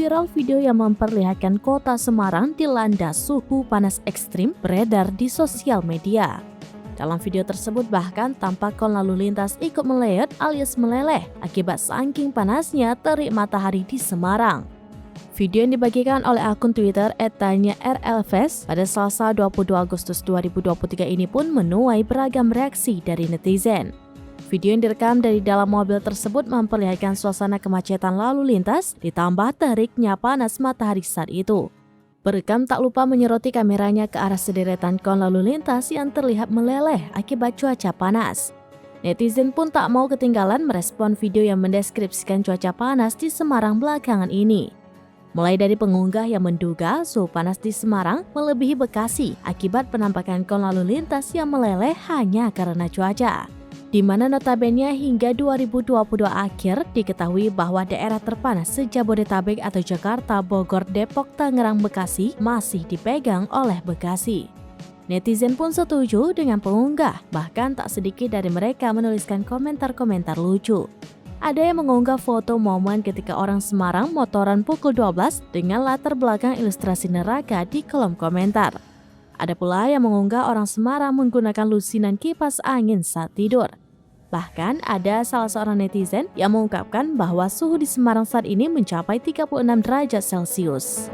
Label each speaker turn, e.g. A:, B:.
A: Viral video yang memperlihatkan kota Semarang dilanda suhu panas ekstrim beredar di sosial media. Dalam video tersebut bahkan tampak kon lalu lintas ikut melayat alias meleleh akibat saking panasnya terik matahari di Semarang. Video yang dibagikan oleh akun Twitter @tanya_rlves pada Selasa 22 Agustus 2023 ini pun menuai beragam reaksi dari netizen. Video yang direkam dari dalam mobil tersebut memperlihatkan suasana kemacetan lalu lintas ditambah teriknya panas matahari saat itu. Perekam tak lupa menyoroti kameranya ke arah sederetan kon lalu lintas yang terlihat meleleh akibat cuaca panas. Netizen pun tak mau ketinggalan merespon video yang mendeskripsikan cuaca panas di Semarang belakangan ini. Mulai dari pengunggah yang menduga suhu panas di Semarang melebihi Bekasi akibat penampakan kon lalu lintas yang meleleh hanya karena cuaca. Di mana notabene hingga 2022 akhir diketahui bahwa daerah terpanas se-Jabodetabek atau Jakarta, Bogor, Depok, Tangerang, Bekasi masih dipegang oleh Bekasi. Netizen pun setuju dengan pengunggah, bahkan tak sedikit dari mereka menuliskan komentar-komentar lucu. Ada yang mengunggah foto momen ketika orang Semarang motoran pukul 12 dengan latar belakang ilustrasi neraka di kolom komentar. Ada pula yang mengunggah orang Semarang menggunakan lusinan kipas angin saat tidur. Bahkan ada salah seorang netizen yang mengungkapkan bahwa suhu di Semarang saat ini mencapai 36 derajat Celcius.